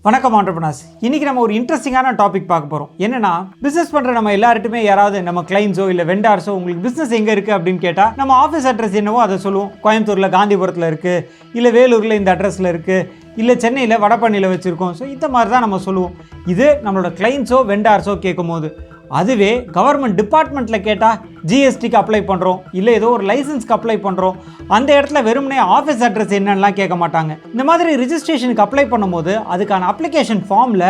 வணக்கம் entrepreneurs. இன்னைக்கு நம்ம ஒரு இன்ட்ரெஸ்டிங்கான டாபிக் பார்க்க போறோம். என்னன்னா பிசினஸ் பண்ற நம்ம எல்லார்ட்டுமே யாராவது நம்ம கிளைண்ட்ஸோ இல்ல வெண்டார்ஸோ உங்களுக்கு பிசினஸ் எங்க இருக்கு அப்படின்னு கேட்டா நம்ம ஆஃபீஸ் அட்ரஸ் என்னவோ அதை சொல்லுவோம். கோயம்புத்தூர்ல காந்திபுரத்துல இருக்கு, இல்ல வேலூர்ல இந்த அட்ரஸ்ல இருக்கு, இல்ல சென்னையில வடபழனியில வச்சிருக்கோம். ஸோ இந்த மாதிரி தான் நம்ம சொல்லுவோம். இது நம்மளோட கிளைண்ட்ஸோ வெண்டார்ஸோ கேட்கும் போது, அதுவே கவர்மெண்ட் டிபார்ட்மெண்ட்டில் கேட்டால் ஜிஎஸ்டிக்கு அப்ளை பண்ணுறோம், இல்லை ஏதோ ஒரு லைசன்ஸ்க்கு அப்ளை பண்ணுறோம், அந்த இடத்துல வெறுமனே ஆஃபீஸ் அட்ரஸ் என்னென்னலாம் கேட்க மாட்டாங்க. இந்த மாதிரி ரிஜிஸ்ட்ரேஷனுக்கு அப்ளை பண்ணும்போது அதுக்கான அப்ளிகேஷன் ஃபார்மில்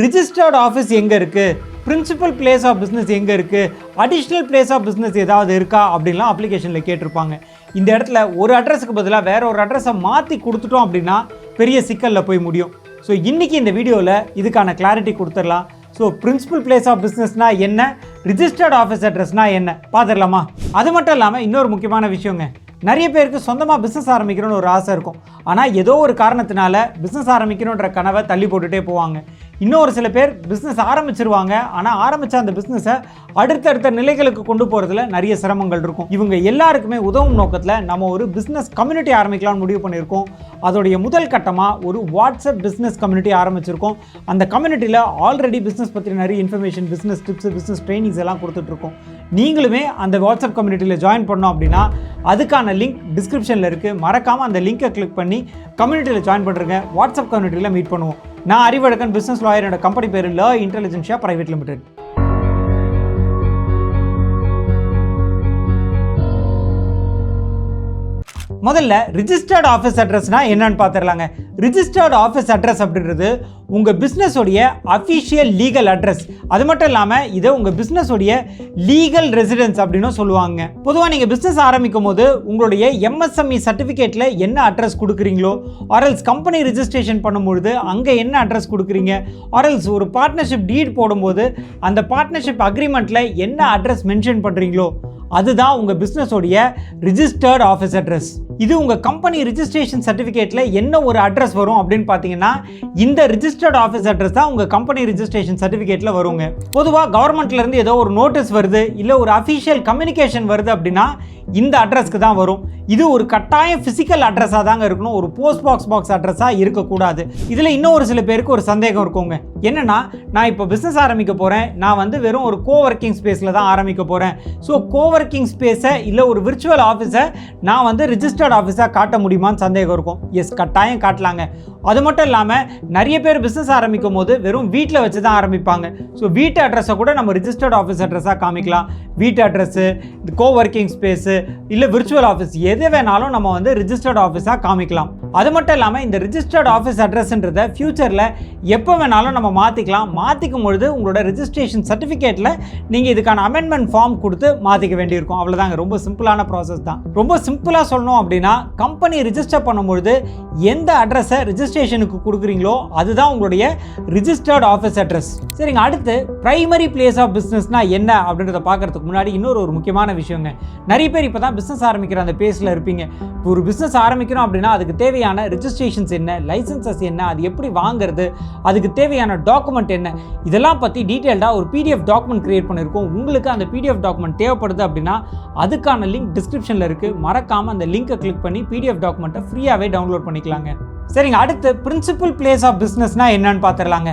ரிஜிஸ்டர்ட் ஆஃபீஸ் எங்கே இருக்குது, பிரின்சிபல் பிளேஸ் ஆஃப் பிஸ்னஸ் எங்கே இருக்குது, அடிஷ்னல் பிளேஸ் ஆஃப் பிஸ்னஸ் ஏதாவது இருக்கா அப்படின்லாம் அப்ளிகேஷனில் கேட்டிருப்பாங்க. இந்த இடத்துல ஒரு அட்ரஸுக்கு பதிலாக வேற ஒரு அட்ரஸை மாற்றி கொடுத்துட்டோம் அப்படின்னா பெரிய சிக்கலில் போய் முடியும். ஸோ இன்றைக்கி இந்த வீடியோவில் இதுக்கான கிளாரிட்டி கொடுத்துடலாம். ஸோ பிரின்சிபல் பிளேஸ் ஆஃப் பிஸ்னஸ்னால் என்ன, ரிஜிஸ்டர்ட் ஆஃபீஸ் அட்ரஸ்னால் என்ன பார்த்துடலாமா? அது மட்டும் இல்லாமல் இன்னொரு முக்கியமான விஷயங்க, நிறைய பேருக்கு சொந்தமாக பிஸ்னஸ் ஆரம்பிக்கணும்னு ஒரு ஆசை இருக்கும். ஆனால் ஏதோ ஒரு காரணத்தினால பிஸ்னஸ் ஆரம்பிக்கணுன்ற கனவை தள்ளி போட்டுகிட்டே போவாங்க. இன்னொரு சில பேர் பிஸ்னஸ் ஆரம்பிச்சிருவாங்க, ஆனால் ஆரம்பித்த அந்த பிஸ்னஸை அடுத்தடுத்த நிலைகளுக்கு கொண்டு போகிறதுல நிறைய சிரமங்கள் இருக்கும். இவங்க எல்லாருக்குமே உதவும் நோக்கத்தில் நம்ம ஒரு பிஸ்னஸ் கம்யூனிட்டி ஆரம்பிக்கலாம்னு முடிவு பண்ணியிருக்கோம். அதோடைய முதல் கட்டமாக ஒரு வாட்ஸ்அப் பிஸ்னஸ் கம்யூனிட்டி ஆரம்பிச்சிருக்கோம். அந்த கம்யூனிட்டியில் ஆல்ரெடி பிஸ்னஸ் பற்றி நிறைய information, business tips, business trainings எல்லாம் கொடுத்துட்ருக்கோம். நீங்களுமே அந்த வாட்ஸ்அப் கம்யூனிட்டியில் ஜாயின் பண்ணோம் அப்படின்னா அதுக்கான லிங்க் டிஸ்கிரிப்ஷனில் இருக்குது. மறக்காமல் அந்த லிங்கை கிளிக் பண்ணி கம்யூனிட்டியில் ஜாயின் பண்ணுறங்க. வாட்ஸ்அப் கம்யூனிட்டியில் மீட் பண்ணுவோம். நான் அறிவழகன், பிஸ்னஸ் லாயர். என்னோட கம்பெனி பேர் ல இன்டெலிஜென்ஷியா பிரைவேட் லிமிடெட். முதல்ல ரிஜிஸ்டர்ட் ஆஃபீஸ் அட்ரஸ்னால் என்னன்னு பார்த்துடலாங்க. ரிஜிஸ்டர்ட் ஆஃபீஸ் அட்ரஸ் அப்படின்றது உங்கள் பிஸ்னஸோடைய அஃபிஷியல் லீகல் அட்ரஸ். அது மட்டும் இல்லாமல் இதை உங்கள் பிஸ்னஸோடைய லீகல் ரெசிடென்ஸ் அப்படின்னு சொல்லுவாங்க. பொதுவாக நீங்கள் பிஸ்னஸ் ஆரம்பிக்கும் போது உங்களுடைய எம்எஸ்எம்இ சர்டிஃபிகேட்டில் என்ன அட்ரஸ் கொடுக்குறீங்களோ, ஆர்எல்ஸ் கம்பெனி ரிஜிஸ்ட்ரேஷன் பண்ணும்பொழுது அங்கே என்ன அட்ரஸ் கொடுக்குறீங்க, ஆர்எல்ஸ் ஒரு பார்ட்னர்ஷிப் டீட் போடும்போது அந்த பார்ட்னர்ஷிப் அக்ரிமெண்ட்டில் என்ன அட்ரஸ் மென்ஷன் பண்ணுறீங்களோ அதுதான் உங்கள் பிஸ்னஸோடைய ரிஜிஸ்டர்ட் ஆஃபீஸ் அட்ரஸ். இது உங்கள் கம்பெனி ரிஜிஸ்ட்ரேஷன் சர்டிஃபிகேட்டில் என்ன ஒரு அட்ரஸ் வரும் அப்படின்னு பார்த்தீங்கன்னா இந்த ரிஜிஸ்டர்ட் ஆஃபீஸ் அட்ரஸ் தான் உங்கள் கம்பெனி ரிஜிஸ்ட்ரேஷன் சர்டிஃபிகேட்டில் வருங்க. பொதுவாக கவர்மெண்ட்லேருந்து ஏதோ ஒரு நோட்டீஸ் வருது, இல்லை ஒரு அஃபிஷியல் கம்யூனிகேஷன் வருது அப்படின்னா இந்த அட்ரஸ்க்கு தான் வரும். இது ஒரு கட்டாயம் ஃபிசிக்கல் அட்ரஸாக தாங்க இருக்கணும், ஒரு போஸ்ட் பாக்ஸ் அட்ரஸாக இருக்கக்கூடாது. இதில் இன்னும் ஒரு சில பேருக்கு ஒரு சந்தேகம் இருக்குங்க. என்னென்னா, நான் இப்போ பிஸ்னஸ் ஆரம்பிக்க போகிறேன், நான் வெறும் ஒரு கோவர்க்கிங் ஸ்பேஸில் தான் ஆரம்பிக்க போகிறேன். ஸோ கோவர்க்கிங் ஸ்பேஸை இல்லை ஒரு விர்ச்சுவல் ஆஃபீஸை நான் ரிஜிஸ்டர்ட் ஆஃபீஸாக காட்ட முடியுமான்னு சந்தேகம் இருக்கும். எஸ், கட்டாயம் காட்டலாங்க. அது மட்டும் இல்லாமல் நிறைய பேர் பிஸ்னஸ் ஆரம்பிக்கும் போது வெறும் வீட்டில் வச்சு தான் ஆரம்பிப்பாங்க. ஸோ வீட்டு அட்ரஸை கூட நம்ம ரிஜிஸ்டர்ட் ஆஃபீஸ் அட்ரஸாக காமிக்கலாம். வீட்டு அட்ரஸ்ஸு, கோவர்க்கிங் ஸ்பேஸு, இல்லை விர்ச்சுவல் ஆஃபீஸ் எது வேணாலும் நம்ம ரிஜிஸ்டர்ட் ஆஃபீஸாக காமிக்கலாம். அது மட்டும் இல்லாமல் இந்த ரிஜிஸ்டர்ட் ஆஃபீஸ் அட்ரஸ்ன்றதை ஃபியூச்சரில் எப்போ வேணாலும் நம்ம மாற்றிக்கலாம். மாற்றிக்கும் பொழுது உங்களோட ரிஜிஸ்ட்ரேஷன் சர்டிஃபிகேட்டில் நீங்கள் இதுக்கான அமெண்ட்மெண்ட் ஃபார்ம் கொடுத்து மாற்றிக்க வேண்டியிருக்கும். அவ்வளோதாங்க, ரொம்ப சிம்பிளான ப்ராசஸ் தான். ரொம்ப சிம்பிளாக சொல்லணும் அப்படின்னா, கம்பெனி ரிஜிஸ்டர் பண்ணும்பொழுது எந்த அட்ரஸை ரிஜிஸ்ட்ரேஷனுக்கு கொடுக்குறீங்களோ அதுதான் உங்களுடைய ரிஜிஸ்டர்ட் ஆஃபீஸ் அட்ரஸ். சரிங்க, அடுத்து பிரைமரி பிளேஸ் ஆஃப் பிஸ்னஸ்னா என்ன அப்படின்றத பார்க்கறதுக்கு முன்னாடி இன்னொரு முக்கியமான விஷயங்க. நிறைய பேர் இப்போ தான் பிஸ்னஸ் ஆரம்பிக்கிற அந்த பேஸில் இருப்பீங்க. ஒரு பிஸ்னஸ் ஆரம்பிக்கிறோம் அப்படின்னா அதுக்கு தேவையான ரிஜிஸ்ட்ரேஷன்ஸ் என்ன, லைசன்சஸ் என்ன, அது எப்படி வாங்குறது, அதுக்கு தேவையான டாக்குமெண்ட் என்ன, இதெல்லாம் பற்றி டீட்டெயில்டாக ஒரு பிடிஎஃப் டாக்குமெண்ட் கிரியேட் பண்ணியிருக்கோம். உங்களுக்கு அந்த பிடிஎஃப் டாக்குமெண்ட் தேவைப்படுது அப்படின்னா அதுக்கான லிங்க் டிஸ்கிரிப்ஷனில் இருக்குது. மறக்காமல் அந்த லிங்கை கிளிக் பண்ணி பிடிஎஃப் டாக்குமெண்ட்டை ஃப்ரீயாகவே டவுன்லோட் பண்ணிக்கலாங்க. சரிங்க, அடுத்து பிரின்சிபல் பிளேஸ் ஆஃப் பிஸ்னஸ்னால் என்னன்னு பார்த்துடலாங்க.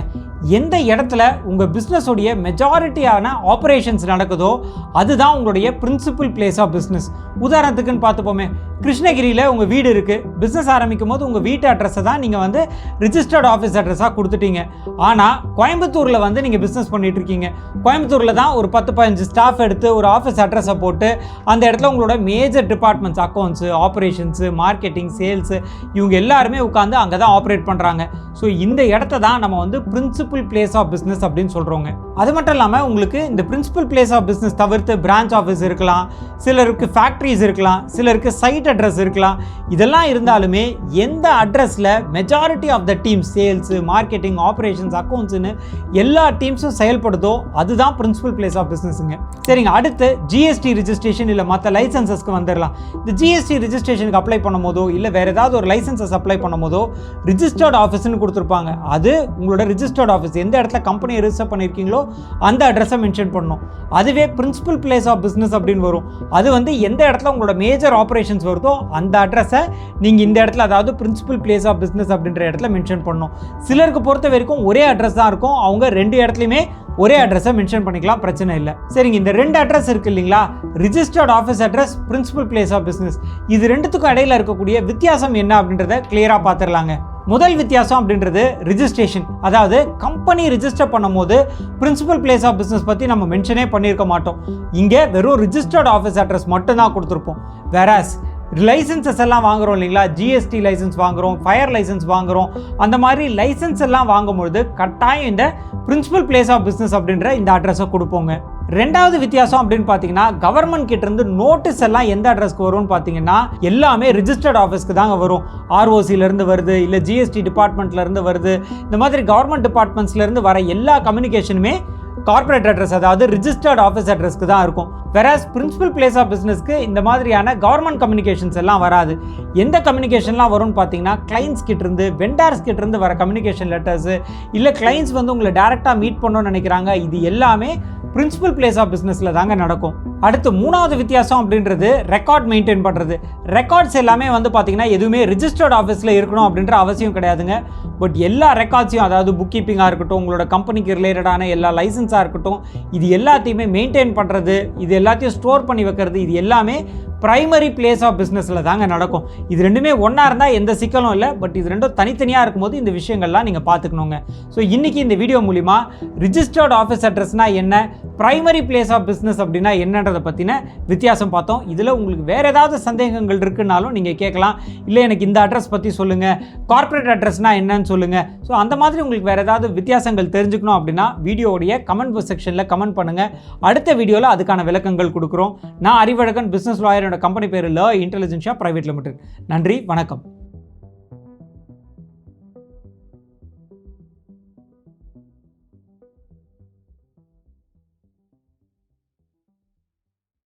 எந்த இடத்துல உங்கள் பிஸ்னஸோடைய மெஜாரிட்டியான ஆப்ரேஷன்ஸ் நடக்குதோ அதுதான் உங்களுடைய பிரின்சிபல் பிளேஸ் ஆஃப் பிஸ்னஸ். உதாரணத்துக்குன்னு பார்த்துப்போமே, கிருஷ்ணகிரியில் உங்கள் வீடு இருக்குது. பிஸ்னஸ் ஆரம்பிக்கும் போது உங்கள் வீட்டு அட்ரஸை தான் நீங்கள் ரிஜிஸ்டர்ட் ஆஃபீஸ் அட்ரஸாக கொடுத்துட்டீங்க. ஆனால் கோயம்புத்தூரில் நீங்கள் பிஸ்னஸ் பண்ணிகிட்டு இருக்கீங்க. கோயம்புத்தூரில் தான் ஒரு 10-15 ஸ்டாஃப் எடுத்து ஒரு ஆஃபீஸ் அட்ரஸை போட்டு அந்த இடத்துல உங்களோட major departments, accounts, operations, marketing, sales, இவங்க எல்லாருமே உட்காந்து அங்கே தான் ஆப்ரேட் பண்ணுறாங்க. ஸோ இந்த இடத்த தான் நம்ம பிரின்சிபல் பிளேஸ் ஆஃப் பிஸ்னஸ் அப்படின்னு சொல்கிறோங்க. அது மட்டும் இல்லாமல் உங்களுக்கு இந்த பிரின்சிபல் பிளேஸ் ஆஃப் பிஸ்னஸ் தவிர்த்து பிரான்ச் ஆஃபீஸ் இருக்கலாம், சிலருக்கு ஃபேக்ட்ரிஸ் இருக்கலாம், சிலருக்கு சைட் அட்ரஸ் இருக்கலாம். இதெல்லாம் இருந்தாலுமே எந்த அட்ரஸில் majority of the team, sales, marketing, operations, அக்கௌண்ட்ஸுன்னு எல்லா டீம்ஸும் செயல்படுதோ அதுதான் பிரின்சிபல் பிளேஸ் ஆஃப் பிஸ்னஸுங்க. சரிங்க, அடுத்து ஜிஎஸ்டி ரிஜிஸ்ட்ரேஷன் இல்லை மற்ற லைசன்சஸ்க்கு வந்துடலாம். இந்த ஜிஎஸ்டி ரிஜிஸ்ட்ரேஷனுக்கு அப்ளை பண்ணும் போதோ இல்லை வேறு ஏதாவது ஒரு லைசன்சஸ் அப்ளை பண்ணும் போதோ ரிஜிஸ்டர்ட் ஆஃபீஸ்ன்னு கொடுத்துருப்பாங்க. அது உங்களோட ரிஜிஸ்டர்ட் ஆஃபீஸ் எந்த இடத்துல கம்பெனியை ரிஜிஸ்டர் பண்ணியிருக்கீங்களோ அந்த அட்ரஸை மென்ஷன் பண்ணணும். அதுவே பிரின்சிபல் பிளேஸ் ஆஃப் பிஸ்னஸ் அப்படின்னு வரும். அது எந்த இடத்துல உங்களோட மேஜர் ஆப்ரேஷன்ஸ் வருதோ வருதோ அந்த அட்ரஸை நீங்கள் இந்த இடத்துல, அதாவது பிரின்சிபல் பிளேஸ் ஆஃப் பிஸ்னஸ் அப்படின்ற இடத்துல மென்ஷன் பண்ணணும். சிலருக்கு பொறுத்த வரைக்கும் ஒரே அட்ரஸ் தான் இருக்கும், அவங்க 2 இடத்துலையுமே ஒரே அட்ரஸை மென்ஷன் பண்ணிக்கலாம், பிரச்சனை இல்லை. சரிங்க, இந்த 2 அட்ரஸ் இருக்கு இல்லைங்களா, registered office address, principal place of business, இது 2த்துக்கும் இடையில இருக்கக்கூடிய வித்தியாசம் என்ன அப்படின்றத கிளியராக பார்த்துடலாங்க. முதல் வித்தியாசம் அப்படின்றது ரிஜிஸ்ட்ரேஷன். அதாவது கம்பெனி ரிஜிஸ்டர் பண்ணும்போது பிரின்சிபல் பிளேஸ் ஆஃப் பிஸ்னஸ் பற்றி நம்ம மென்ஷனே பண்ணியிருக்க மாட்டோம். இங்கே வெறும் ரிஜிஸ்டர்ட் ஆஃபீஸ் அட்ரஸ் மட்டும்தான் கொடுத்துருப்போம். வேறாஸ் லைசன்சஸ் எல்லாம் வாங்குறோம் இல்லைங்களா, ஜிஎஸ்டி லைசன்ஸ் வாங்குகிறோம், ஃபயர் லைசன்ஸ் வாங்குகிறோம், அந்த மாதிரி லைசன்ஸ் எல்லாம் வாங்கும்பொழுது கட்டாயம் இந்த பிரின்சிபல் பிளேஸ் ஆஃப் பிஸ்னஸ் அப்படின்ற இந்த அட்ரஸை கொடுப்போங்க. 2வது வித்தியாசம் அப்படின்னு பார்த்தீங்கன்னா, கவர்மெண்ட் கிட்ட இருந்து நோட்டீஸ் எல்லாம் எந்த அட்ரஸ்க்கு வரும்னு பார்த்தீங்கன்னா, எல்லாமே ரிஜிஸ்டர்ட் ஆஃபீஸ்க்கு தாங்க வரும். ஆர்ஓசிலேருந்து வருது, இல்லை ஜிஎஸ்டி டிபார்ட்மெண்ட்லேருந்து வருது, இந்த மாதிரி கவர்மெண்ட் டிபார்ட்மெண்ட்ஸ்லேருந்து வர எல்லா கம்யூனிகேஷனுமே கார்பரேட் அட்ரஸ், அதாவது ரிஜிஸ்டர்ட் ஆஃபீஸ் அட்ரஸ்க்கு தான் இருக்கும். வேறாஸ் பிரின்சிபல் பிளேஸ் ஆஃப் பிஸ்னஸ்க்கு இந்த மாதிரியான கவர்மெண்ட் கம்யூனிகேஷன்ஸ் எல்லாம் வராது. எந்த கம்யூனிகேஷன்லாம் வரும்னு பார்த்தீங்கன்னா, கிளைண்ட்ஸ் கிட்டேருந்து, வெண்டார்ஸ் கிட்டேருந்து வர கம்யூனிகேஷன் லெட்டர்ஸு, இல்லை கிளைண்ட்ஸ் வந்து உங்களை டேரெக்டாக மீட் பண்ணணும்னு நினைக்கிறாங்க, இது எல்லாமே பிரின்சிபல் பிளேஸ் ஆஃப் பிஸ்னஸில் தாங்க நடக்கும். அடுத்து 3வது வித்தியாசம் அப்படின்றது ரெக்கார்ட் மெயின்டைன் பண்ணுறது. ரெக்கார்ட்ஸ் எல்லாமே வந்து பார்த்தீங்கன்னா எதுவுமே ரிஜிஸ்டர்ட் ஆஃபீஸில் இருக்கணும் அப்படின்ற அவசியம் கிடையாதுங்க. பட் எல்லா ரெக்கார்ட்ஸையும், அதாவது புக் கீப்பிங்காக இருக்கட்டும், உங்களோட கம்பெனிக்கு ரிலேட்டடான எல்லா லைசன்ஸாக இருக்கட்டும், இது எல்லாத்தையுமே மெயின்டைன் பண்ணுறது, இது எல்லாத்தையும் ஸ்டோர் பண்ணி வைக்கிறது, இது எல்லாமே பிரைமரி பிளேஸ் ஆஃப் பிஸ்னஸில் தாங்க நடக்கும். இது 2மே ஒன்றா இருந்தால் எந்த சிக்கலும் இல்லை. பட் இது 2ம் தனித்தனியாக இருக்கும்போது இந்த விஷயங்கள்லாம் நீங்கள் பார்த்துக்கணுங்க. ஸோ இன்றைக்கி இந்த வீடியோ மூலிமா ரிஜிஸ்டர்ட் ஆஃபீஸ் அட்ரஸ்னால் என்ன, பிரைமரி பிளேஸ் ஆஃப் பிஸ்னஸ் அப்படின்னா என்னன்றதை பற்றின வித்தியாசம் பார்த்தோம். இதில் உங்களுக்கு வேறு ஏதாவது சந்தேகங்கள் இருக்குன்னாலும் நீங்கள் கேட்கலாம். இல்லை எனக்கு இந்த அட்ரஸ் பற்றி சொல்லுங்கள், கார்ப்பரேட் அட்ரஸ்னால் என்னன்னு சொல்லுங்கள். ஸோ அந்த மாதிரி உங்களுக்கு வேறு ஏதாவது வித்தியாசங்கள் தெரிஞ்சுக்கணும் அப்படின்னா வீடியோடைய கமெண்ட் செக்ஷனில் கமெண்ட் பண்ணுங்கள். அடுத்த வீடியோவில் அதுக்கான விளக்கங்கள் கொடுக்குறோம். நான் அறிவழகன், பிஸ்னஸ் லாயர். கம்பெனி பேர் ல இன்டெலிஜென்ஷியா பிரைவேட் லிமிடெட். நன்றி, வணக்கம்.